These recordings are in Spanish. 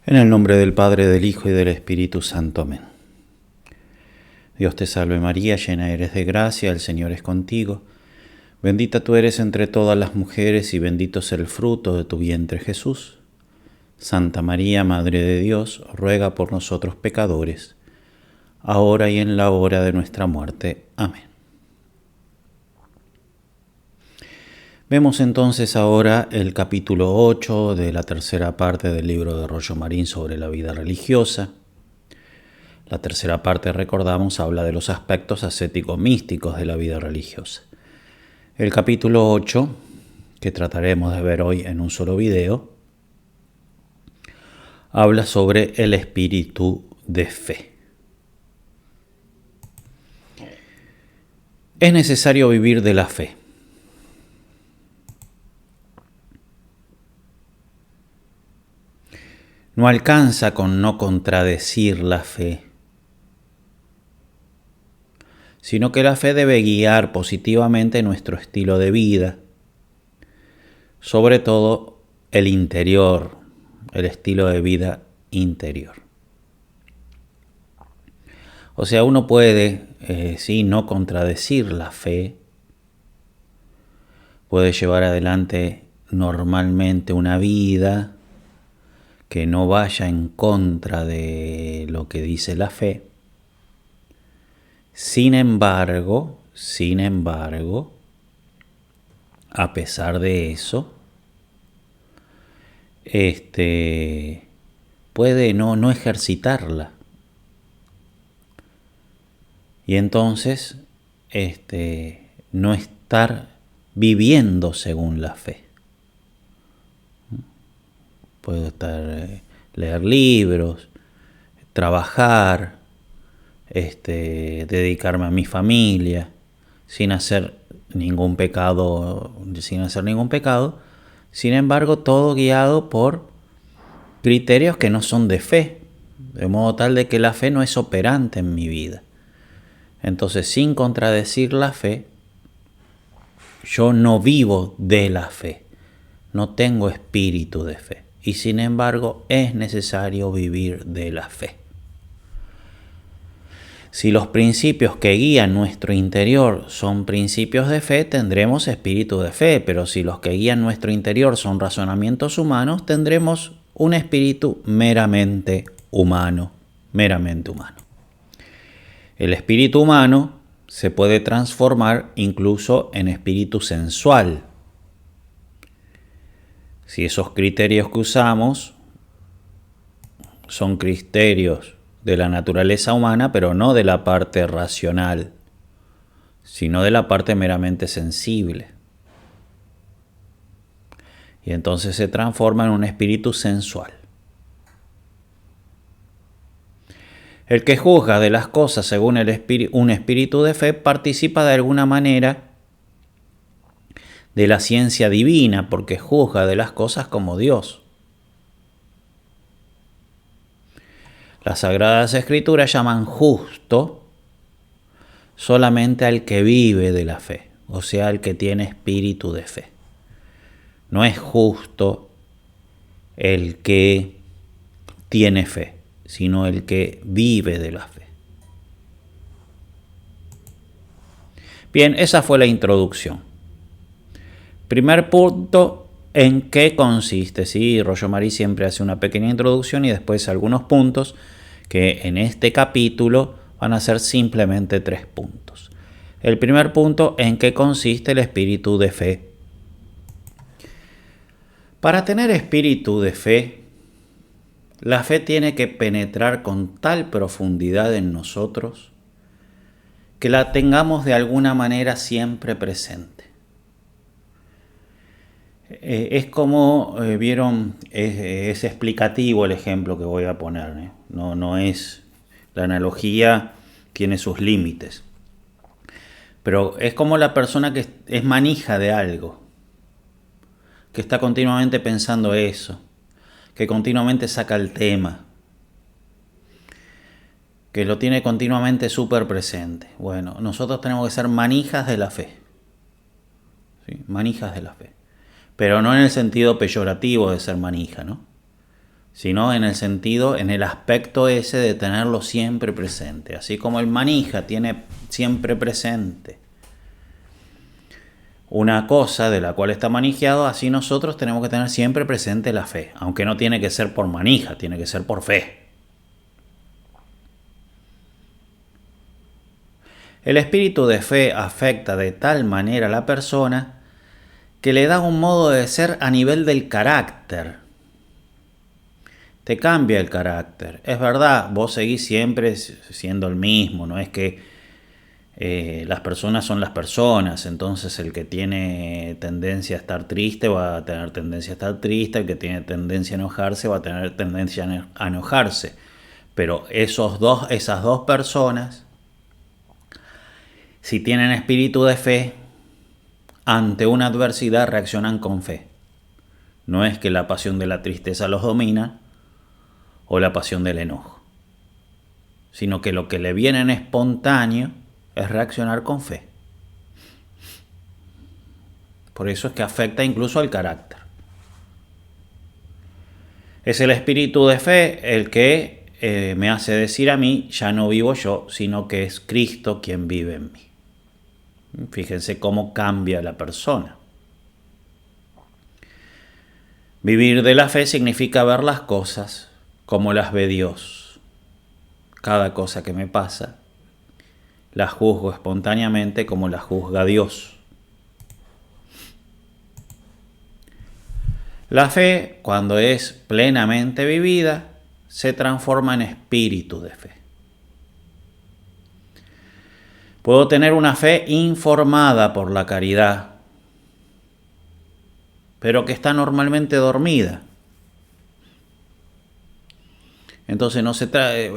En el nombre del Padre, del Hijo y del Espíritu Santo. Amén. Dios te salve María, llena eres de gracia, el Señor es contigo. Bendita tú eres entre todas las mujeres y bendito es el fruto de tu vientre Jesús. Santa María, Madre de Dios, ruega por nosotros pecadores, ahora y en la hora de nuestra muerte. Amén. Vemos entonces ahora el capítulo 8 de la tercera parte del libro de Rollo Marín sobre la vida religiosa. La tercera parte, recordamos, habla de los aspectos ascético-místicos de la vida religiosa. El capítulo 8, que trataremos de ver hoy en un solo video, habla sobre el espíritu de fe. Es necesario vivir de la fe. No alcanza con no contradecir la fe, sino que la fe debe guiar positivamente nuestro estilo de vida, sobre todo el interior, el estilo de vida interior. O sea, uno puede, no contradecir la fe, puede llevar adelante normalmente una vida que no vaya en contra de lo que dice la fe. Sin embargo, a pesar de eso, puede no ejercitarla. Y entonces, no estar viviendo según la fe. Puedo leer libros, trabajar, dedicarme a mi familia, sin hacer ningún pecado. Sin embargo, todo guiado por criterios que no son de fe, de modo tal de que la fe no es operante en mi vida. Entonces, sin contradecir la fe, yo no vivo de la fe, no tengo espíritu de fe. Y sin embargo, es necesario vivir de la fe. Si los principios que guían nuestro interior son principios de fe, tendremos espíritu de fe, pero si los que guían nuestro interior son razonamientos humanos, tendremos un espíritu meramente humano. El espíritu humano se puede transformar incluso en espíritu sensual. Si esos criterios que usamos son criterios de la naturaleza humana, pero no de la parte racional, sino de la parte meramente sensible. Y entonces se transforma en un espíritu sensual. El que juzga de las cosas según un espíritu de fe participa de alguna manera de la ciencia divina, porque juzga de las cosas como Dios. Las Sagradas Escrituras llaman justo solamente al que vive de la fe, o sea, al que tiene espíritu de fe. No es justo el que tiene fe, sino el que vive de la fe. Bien, esa fue la introducción. Primer punto, ¿en qué consiste? Sí, Rollo Marín siempre hace una pequeña introducción y después algunos puntos que en este capítulo van a ser simplemente 3 puntos. El primer punto, ¿en qué consiste el espíritu de fe? Para tener espíritu de fe, la fe tiene que penetrar con tal profundidad en nosotros que la tengamos de alguna manera siempre presente. Es como, vieron, es explicativo el ejemplo que voy a poner. No es, la analogía tiene sus límites. Pero es como la persona que es manija de algo, que está continuamente pensando eso, que continuamente saca el tema, que lo tiene continuamente súper presente. Bueno, nosotros tenemos que ser manijas de la fe. ¿Sí? Manijas de la fe. Pero no en el sentido peyorativo de ser manija, ¿no? sino en el sentido, en el aspecto ese de tenerlo siempre presente, así como el manija tiene siempre presente una cosa de la cual está manijeado, así nosotros tenemos que tener siempre presente la fe, aunque no tiene que ser por manija, tiene que ser por fe. El espíritu de fe afecta de tal manera a la persona que le da un modo de ser a nivel del carácter. Te cambia el carácter. Es verdad, vos seguís siempre siendo el mismo, no es que las personas son las personas, entonces el que tiene tendencia a estar triste va a tener tendencia a estar triste, el que tiene tendencia a enojarse va a tener tendencia a enojarse. Pero esas dos personas, si tienen espíritu de fe, ante una adversidad reaccionan con fe. No es que la pasión de la tristeza los domina o la pasión del enojo, sino que lo que le viene en espontáneo es reaccionar con fe. Por eso es que afecta incluso al carácter. Es el espíritu de fe el que me hace decir a mí, ya no vivo yo, sino que es Cristo quien vive en mí. Fíjense cómo cambia la persona. Vivir de la fe significa ver las cosas como las ve Dios. Cada cosa que me pasa, la juzgo espontáneamente como la juzga Dios. La fe, cuando es plenamente vivida, se transforma en espíritu de fe. Puedo tener una fe informada por la caridad, pero que está normalmente dormida. Entonces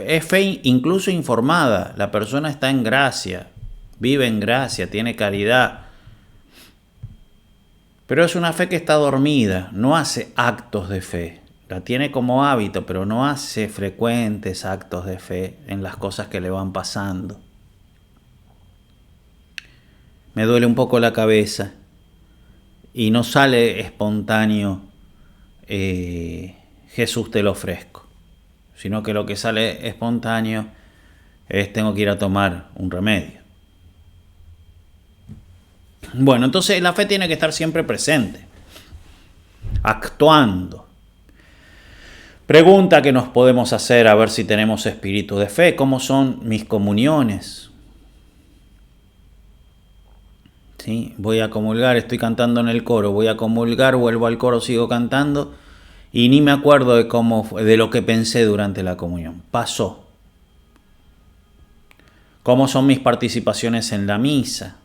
es fe incluso informada. La persona está en gracia, vive en gracia, tiene caridad. Pero es una fe que está dormida, no hace actos de fe. La tiene como hábito, pero no hace frecuentes actos de fe en las cosas que le van pasando. Me duele un poco la cabeza y no sale espontáneo Jesús te lo ofrezco, sino que lo que sale espontáneo es tengo que ir a tomar un remedio. Bueno, entonces la fe tiene que estar siempre presente, actuando. Pregunta que nos podemos hacer a ver si tenemos espíritu de fe. ¿Cómo son mis comuniones? ¿Sí? Voy a comulgar, estoy cantando en el coro, voy a comulgar, vuelvo al coro, sigo cantando y ni me acuerdo de lo que pensé durante la comunión. Pasó. ¿Cómo son mis participaciones en la misa?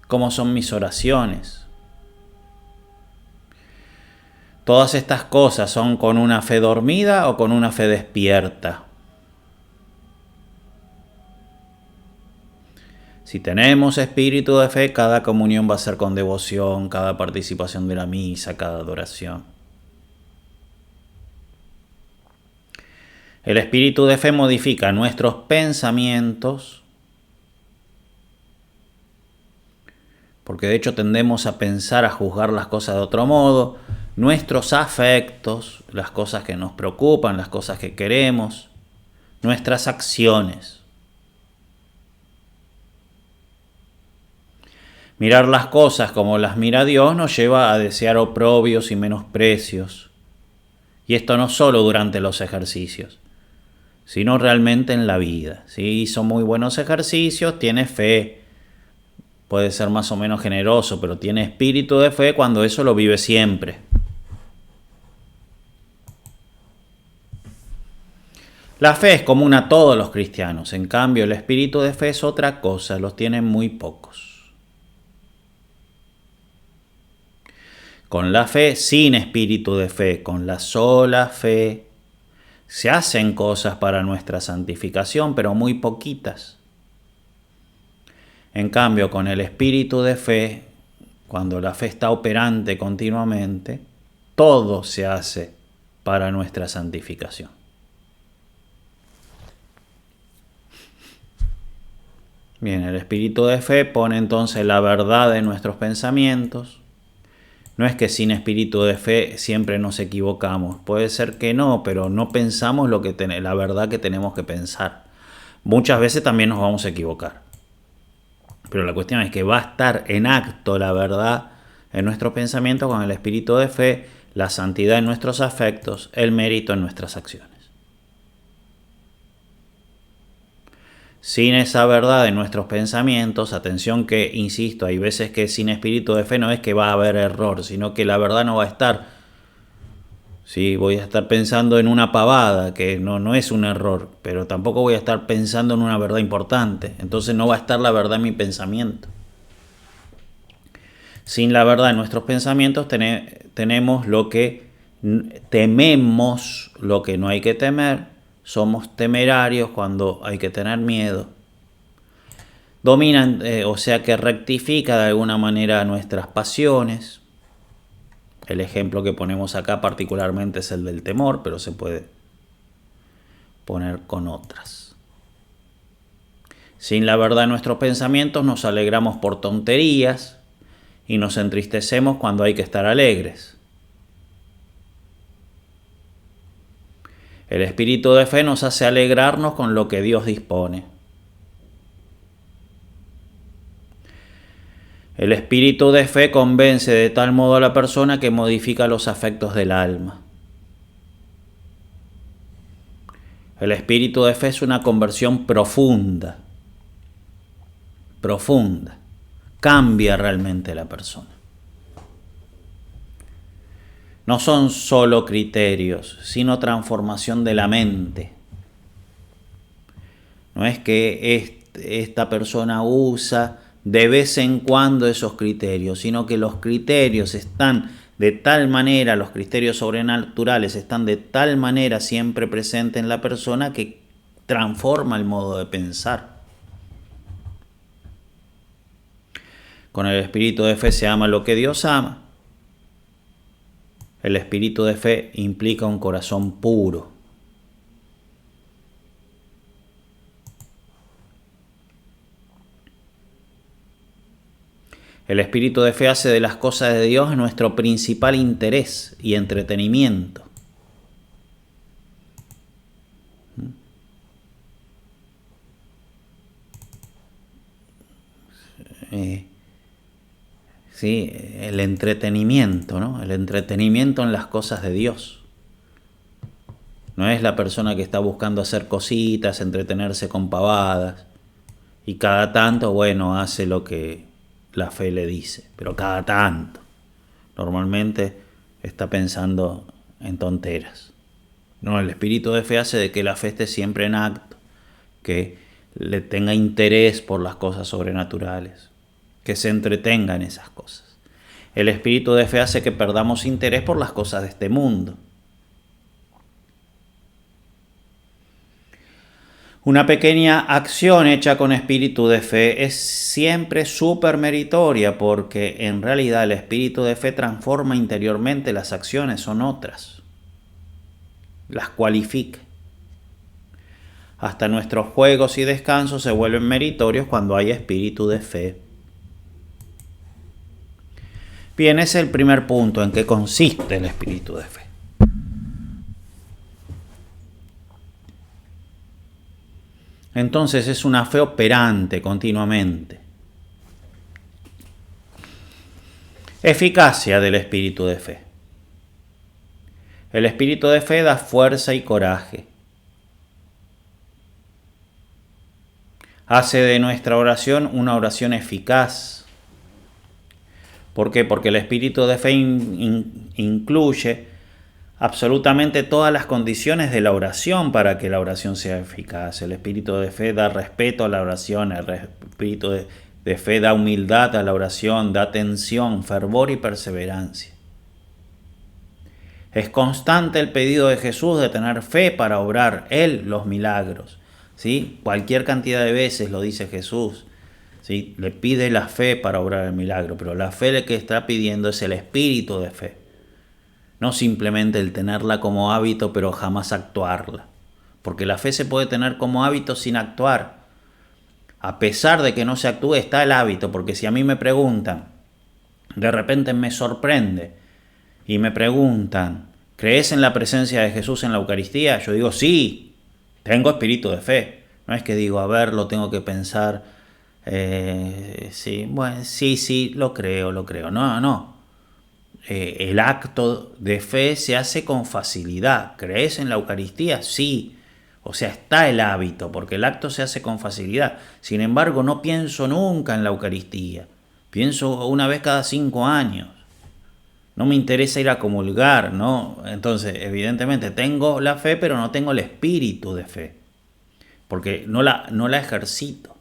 ¿Cómo son mis oraciones? Todas estas cosas son con una fe dormida o con una fe despierta. Si tenemos espíritu de fe, cada comunión va a ser con devoción, cada participación de la misa, cada adoración. El espíritu de fe modifica nuestros pensamientos, porque de hecho tendemos a pensar, a juzgar las cosas de otro modo, nuestros afectos, las cosas que nos preocupan, las cosas que queremos, nuestras acciones. Mirar las cosas como las mira Dios nos lleva a desear oprobios y menosprecios. Y esto no solo durante los ejercicios, sino realmente en la vida. Si hizo muy buenos ejercicios, tiene fe, puede ser más o menos generoso, pero tiene espíritu de fe cuando eso lo vive siempre. La fe es común a todos los cristianos, en cambio el espíritu de fe es otra cosa, los tienen muy pocos. Con la fe, sin espíritu de fe, con la sola fe, se hacen cosas para nuestra santificación, pero muy poquitas. En cambio, con el espíritu de fe, cuando la fe está operante continuamente, todo se hace para nuestra santificación. Bien, el espíritu de fe pone entonces la verdad en nuestros pensamientos, No es que sin espíritu de fe siempre nos equivocamos. Puede ser que no, pero no pensamos la verdad que tenemos que pensar. Muchas veces también nos vamos a equivocar. Pero la cuestión es que va a estar en acto la verdad en nuestros pensamientos con el espíritu de fe, la santidad en nuestros afectos, el mérito en nuestras acciones. Sin esa verdad en nuestros pensamientos, atención que, insisto, hay veces que sin espíritu de fe no es que va a haber error, sino que la verdad no va a estar. Sí, voy a estar pensando en una pavada, que no es un error, pero tampoco voy a estar pensando en una verdad importante. Entonces no va a estar la verdad en mi pensamiento. Sin la verdad en nuestros pensamientos tenemos lo que tememos, lo que no hay que temer. Somos temerarios cuando hay que tener miedo. Dominan, o sea que rectifica de alguna manera nuestras pasiones. El ejemplo que ponemos acá particularmente es el del temor, pero se puede poner con otras. Sin la verdad en nuestros pensamientos nos alegramos por tonterías y nos entristecemos cuando hay que estar alegres. El espíritu de fe nos hace alegrarnos con lo que Dios dispone. El espíritu de fe convence de tal modo a la persona que modifica los afectos del alma. El espíritu de fe es una conversión profunda. Profunda. Cambia realmente la persona. No son solo criterios, sino transformación de la mente. No es que esta persona usa de vez en cuando esos criterios, sino que los criterios están de tal manera, los criterios sobrenaturales están de tal manera siempre presentes en la persona que transforma el modo de pensar. Con el espíritu de fe se ama lo que Dios ama. El espíritu de fe implica un corazón puro. El espíritu de fe hace de las cosas de Dios nuestro principal interés y entretenimiento. Sí, el entretenimiento, ¿no? El entretenimiento en las cosas de Dios. No es la persona que está buscando hacer cositas, entretenerse con pavadas. Y cada tanto, bueno, hace lo que la fe le dice. Pero cada tanto. Normalmente está pensando en tonteras. No, el espíritu de fe hace de que la fe esté siempre en acto. Que le tenga interés por las cosas sobrenaturales. Que se entretenga en esas cosas. El espíritu de fe hace que perdamos interés por las cosas de este mundo. Una pequeña acción hecha con espíritu de fe es siempre súper meritoria porque en realidad el espíritu de fe transforma interiormente las acciones, son otras. Las cualifica. Hasta nuestros juegos y descansos se vuelven meritorios cuando hay espíritu de fe. Bien, ese es el primer punto en qué consiste el espíritu de fe. Entonces es una fe operante continuamente. Eficacia del espíritu de fe. El espíritu de fe da fuerza y coraje. Hace de nuestra oración una oración eficaz. ¿Por qué? Porque el espíritu de fe incluye absolutamente todas las condiciones de la oración para que la oración sea eficaz. El espíritu de fe da respeto a la oración, el espíritu de fe da humildad a la oración, da atención, fervor y perseverancia. Es constante el pedido de Jesús de tener fe para obrar Él los milagros. ¿Sí? Cualquier cantidad de veces lo dice Jesús. ¿Sí? Le pide la fe para obrar el milagro, pero la fe que está pidiendo es el espíritu de fe. No simplemente el tenerla como hábito, pero jamás actuarla. Porque la fe se puede tener como hábito sin actuar. A pesar de que no se actúe, está el hábito. Porque si a mí me preguntan, de repente me sorprende y me preguntan, ¿crees en la presencia de Jesús en la Eucaristía? Yo digo, sí, tengo espíritu de fe. No es que digo, a ver, lo tengo que pensar. Sí, bueno, sí, lo creo. No. El acto de fe se hace con facilidad. ¿Crees en la Eucaristía? Sí. O sea, está el hábito, porque el acto se hace con facilidad. Sin embargo, no pienso nunca en la Eucaristía. Pienso una vez cada 5 años. No me interesa ir a comulgar, ¿no? Entonces, evidentemente, tengo la fe, pero no tengo el espíritu de fe. Porque no la ejercito.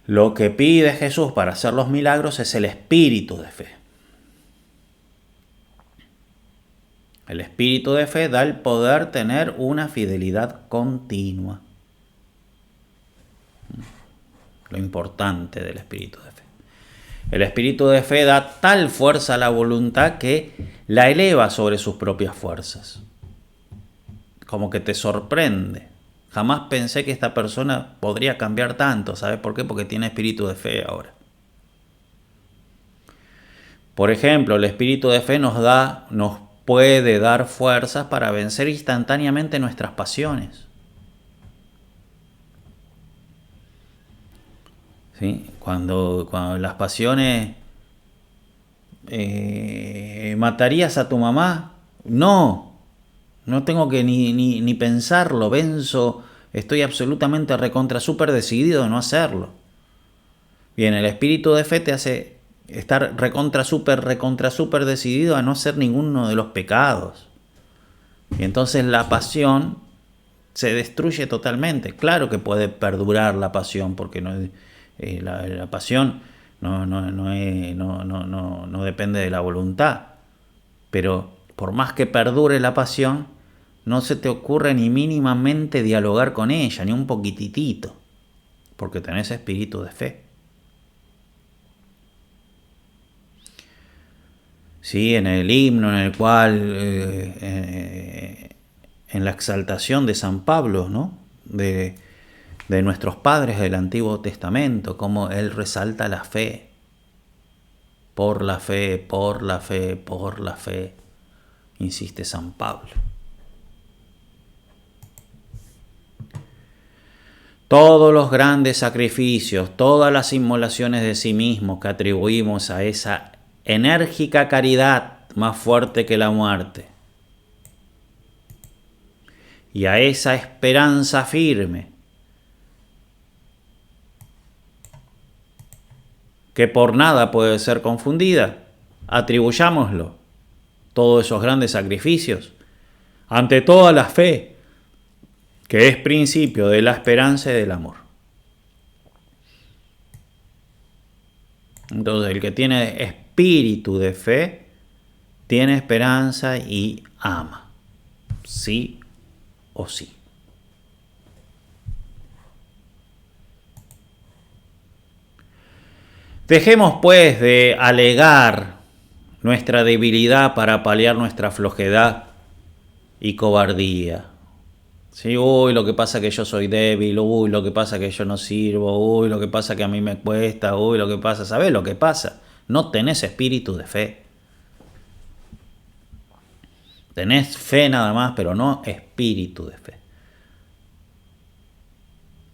Lo que pide Jesús para hacer los milagros es el espíritu de fe. El espíritu de fe da el poder tener una fidelidad continua. Lo importante del espíritu de fe. El espíritu de fe da tal fuerza a la voluntad que la eleva sobre sus propias fuerzas. Como que te sorprende. Jamás pensé que esta persona podría cambiar tanto. ¿Sabes por qué? Porque tiene espíritu de fe ahora. Por ejemplo, el espíritu de fe nos puede dar fuerzas para vencer instantáneamente nuestras pasiones. ¿Sí? Cuando las pasiones... ¿matarías a tu mamá? No tengo que ni pensarlo, venzo, estoy absolutamente recontra súper decidido de no hacerlo. Bien, el espíritu de fe te hace estar recontra súper decidido a no hacer ninguno de los pecados. Y entonces la pasión se destruye totalmente. Claro que puede perdurar la pasión, porque la pasión no depende de la voluntad. Pero por más que perdure la pasión, no se te ocurre ni mínimamente dialogar con ella, ni un poquitito, porque tenés espíritu de fe. Sí, en el himno en el cual, en la exaltación de San Pablo, ¿no? de nuestros padres del Antiguo Testamento, como él resalta la fe. Por la fe, insiste San Pablo. Todos los grandes sacrificios, todas las inmolaciones de sí mismos que atribuimos a esa enérgica caridad más fuerte que la muerte y a esa esperanza firme que por nada puede ser confundida, atribuyámoslo, todos esos grandes sacrificios, ante toda la fe, que es principio de la esperanza y del amor. Entonces, el que tiene espíritu de fe, tiene esperanza y ama, sí o sí. Dejemos pues de alegar nuestra debilidad para paliar nuestra flojedad y cobardía. Sí, uy, lo que pasa que yo soy débil, uy, lo que pasa que yo no sirvo, uy, lo que pasa que a mí me cuesta, uy, lo que pasa, ¿sabés lo que pasa? No tenés espíritu de fe. Tenés fe nada más, pero no espíritu de fe.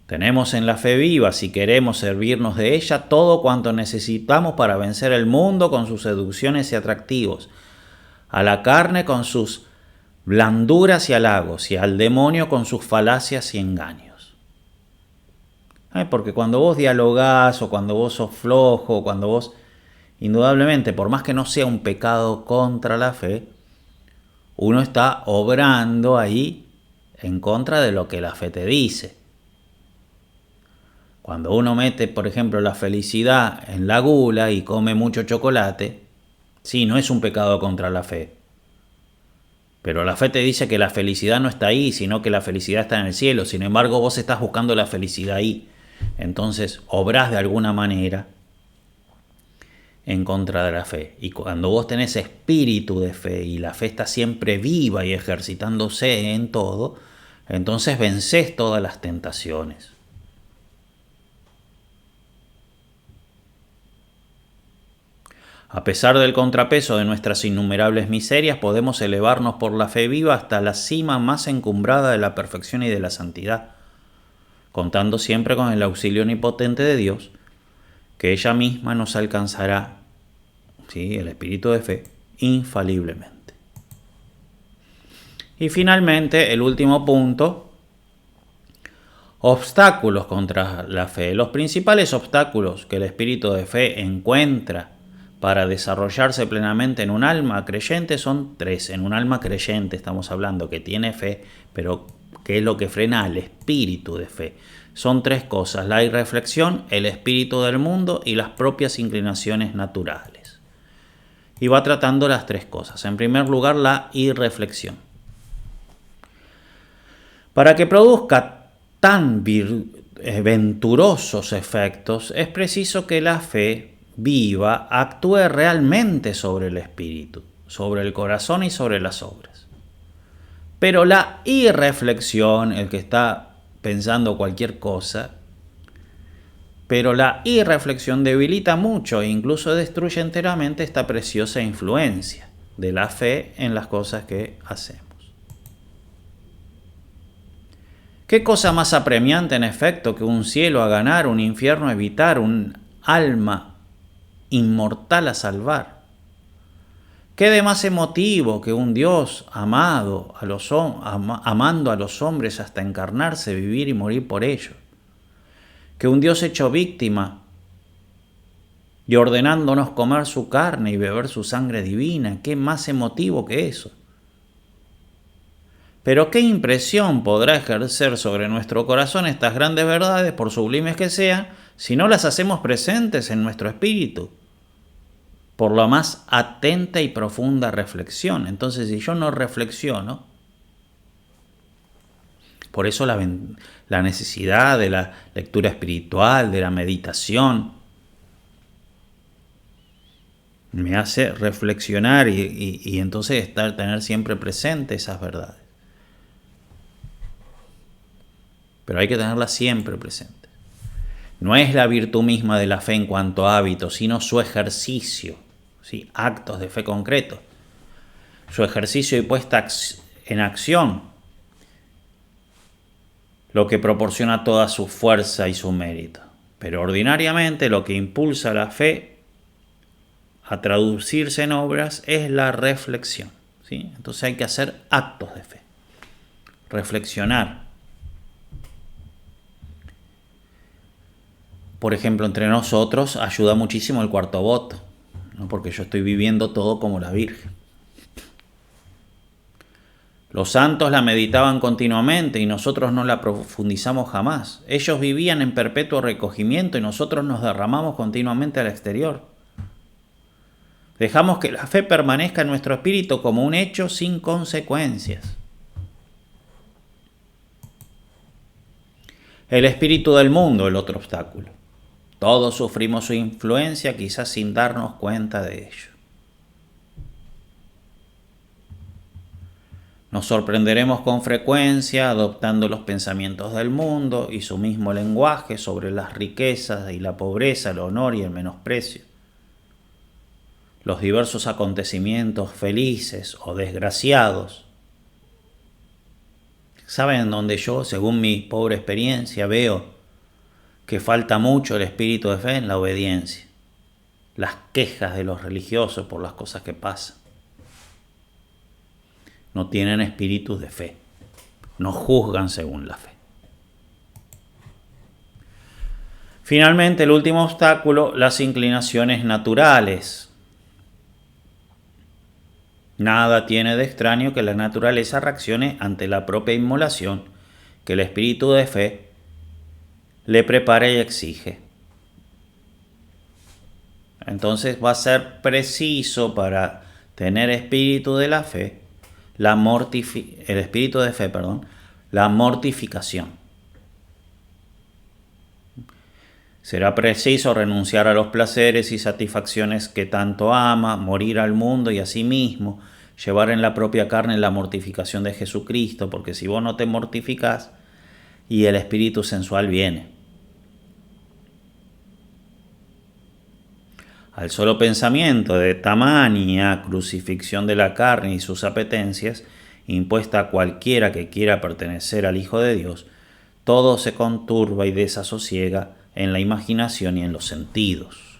Tenemos en la fe viva, si queremos servirnos de ella, todo cuanto necesitamos para vencer el mundo con sus seducciones y atractivos, a la carne con sus blanduras y halagos, y al demonio con sus falacias y engaños. Porque cuando vos dialogás, o cuando vos sos flojo, o cuando vos, indudablemente, por más que no sea un pecado contra la fe, uno está obrando ahí en contra de lo que la fe te dice. Cuando uno mete, por ejemplo, la felicidad en la gula y come mucho chocolate, sí, no es un pecado contra la fe. Pero la fe te dice que la felicidad no está ahí, sino que la felicidad está en el cielo. Sin embargo, vos estás buscando la felicidad ahí. Entonces, obrás de alguna manera en contra de la fe. Y cuando vos tenés espíritu de fe y la fe está siempre viva y ejercitándose en todo, entonces vencés todas las tentaciones. A pesar del contrapeso de nuestras innumerables miserias, podemos elevarnos por la fe viva hasta la cima más encumbrada de la perfección y de la santidad, contando siempre con el auxilio omnipotente de Dios, que ella misma nos alcanzará, ¿sí?, el espíritu de fe, infaliblemente. Y finalmente, el último punto: obstáculos contra la fe. Los principales obstáculos que el espíritu de fe encuentra para desarrollarse plenamente en un alma creyente son tres. En un alma creyente estamos hablando que tiene fe, pero ¿qué es lo que frena al espíritu de fe? Son tres cosas: la irreflexión, el espíritu del mundo y las propias inclinaciones naturales. Y va tratando las tres cosas. En primer lugar, la irreflexión. Para que produzca tan venturosos efectos, es preciso que la fe viva actúe realmente sobre el espíritu, sobre el corazón y sobre las obras. Pero la irreflexión, el que está pensando cualquier cosa, pero la irreflexión debilita mucho e incluso destruye enteramente esta preciosa influencia de la fe en las cosas que hacemos. ¿Qué cosa más apremiante en efecto que un cielo a ganar, un infierno a evitar, un alma inmortal a salvar? ¿Qué de más emotivo que un Dios amando a los hombres hasta encarnarse, vivir y morir por ellos? Que un Dios hecho víctima y ordenándonos comer su carne y beber su sangre divina. ¿Qué más emotivo que eso? Pero qué impresión podrá ejercer sobre nuestro corazón estas grandes verdades, por sublimes que sean, si no las hacemos presentes en nuestro espíritu, por la más atenta y profunda reflexión. Entonces, si yo no reflexiono, por eso la necesidad de la lectura espiritual, de la meditación, me hace reflexionar y entonces tener siempre presente esas verdades. Pero hay que tenerlas siempre presentes. No es la virtud misma de la fe en cuanto a hábito, sino su ejercicio, ¿sí?, actos de fe concretos, su ejercicio y puesta en acción, lo que proporciona toda su fuerza y su mérito. Pero ordinariamente lo que impulsa la fe a traducirse en obras es la reflexión, ¿sí? Entonces hay que hacer actos de fe, reflexionar. Por ejemplo, entre nosotros ayuda muchísimo el cuarto voto, ¿no?, porque yo estoy viviendo todo como la Virgen. Los santos la meditaban continuamente y nosotros no la profundizamos jamás. Ellos vivían en perpetuo recogimiento y nosotros nos derramamos continuamente al exterior. Dejamos que la fe permanezca en nuestro espíritu como un hecho sin consecuencias. El espíritu del mundo, el otro obstáculo. Todos sufrimos su influencia, quizás sin darnos cuenta de ello. Nos sorprenderemos con frecuencia adoptando los pensamientos del mundo y su mismo lenguaje sobre las riquezas y la pobreza, el honor y el menosprecio. Los diversos acontecimientos felices o desgraciados. ¿Saben dónde yo, según mi pobre experiencia, veo que falta mucho el espíritu de fe? En la obediencia. Las quejas de los religiosos por las cosas que pasan. No tienen espíritu de fe. No juzgan según la fe. Finalmente, el último obstáculo, las inclinaciones naturales. Nada tiene de extraño que la naturaleza reaccione ante la propia inmolación que el espíritu de fe le prepara y exige. Entonces va a ser preciso para tener espíritu de la fe, la mortificación. Será preciso renunciar a los placeres y satisfacciones que tanto ama, morir al mundo y a sí mismo, llevar en la propia carne la mortificación de Jesucristo, porque si vos no te mortificás, y el espíritu sensual viene. Al solo pensamiento de tamaña crucifixión de la carne y sus apetencias, impuesta a cualquiera que quiera pertenecer al Hijo de Dios, todo se conturba y desasosiega en la imaginación y en los sentidos.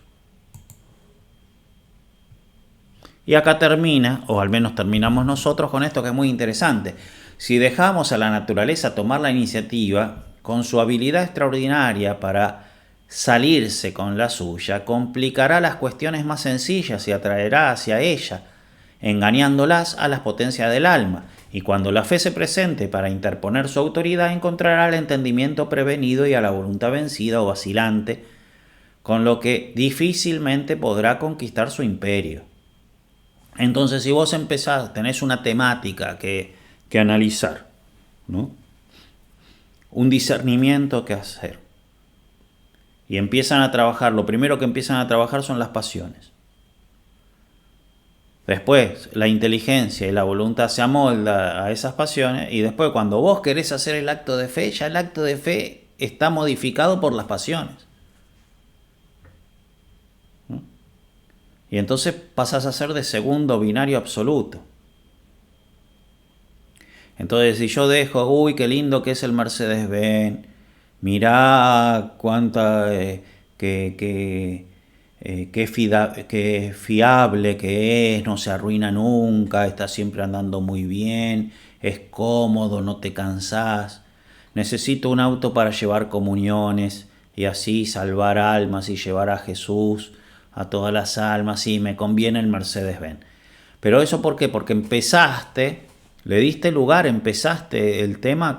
Y acá termina, o al menos terminamos nosotros con esto que es muy interesante. Si dejamos a la naturaleza tomar la iniciativa, con su habilidad extraordinaria para salirse con la suya, complicará las cuestiones más sencillas y atraerá hacia ella, engañándolas a las potencias del alma. Y cuando la fe se presente para interponer su autoridad, encontrará el entendimiento prevenido y a la voluntad vencida o vacilante, con lo que difícilmente podrá conquistar su imperio. Entonces, si vos tenés una temática que analizar, ¿no? Un discernimiento que hacer, y empiezan a trabajar, lo primero que empiezan a trabajar son las pasiones. Después, la inteligencia y la voluntad se amolda a esas pasiones, y después cuando vos querés hacer el acto de fe, ya el acto de fe está modificado por las pasiones. ¿No? Y entonces pasas a ser de segundo binario absoluto. Entonces, si yo dejo, uy, qué lindo que es el Mercedes-Benz, mirá cuánta, qué fiable que es, no se arruina nunca, está siempre andando muy bien, es cómodo, no te cansás. Necesito un auto para llevar comuniones y así salvar almas y llevar a Jesús a todas las almas. Sí, me conviene el Mercedes-Benz. Pero eso ¿por qué? Porque empezaste, le diste lugar, empezaste el tema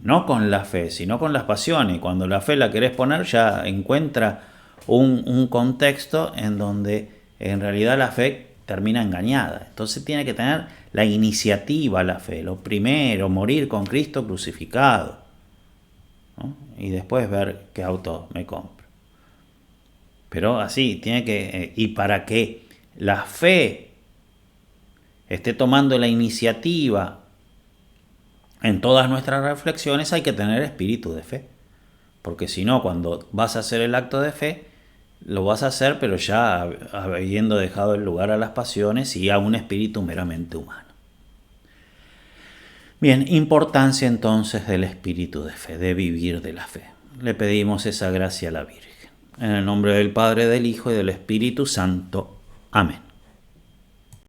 no con la fe, sino con las pasiones. Y cuando la fe la querés poner, ya encuentra un contexto en donde en realidad la fe termina engañada. Entonces tiene que tener la iniciativa, la fe. Lo primero, morir con Cristo crucificado, ¿no? Y después ver qué auto me compro. Pero así, tiene que... y para que la fe esté tomando la iniciativa en todas nuestras reflexiones, hay que tener espíritu de fe. Porque si no, cuando vas a hacer el acto de fe, lo vas a hacer, pero ya habiendo dejado el lugar a las pasiones y a un espíritu meramente humano. Bien, importancia entonces del espíritu de fe, de vivir de la fe. Le pedimos esa gracia a la Virgen. En el nombre del Padre, del Hijo y del Espíritu Santo. Amén.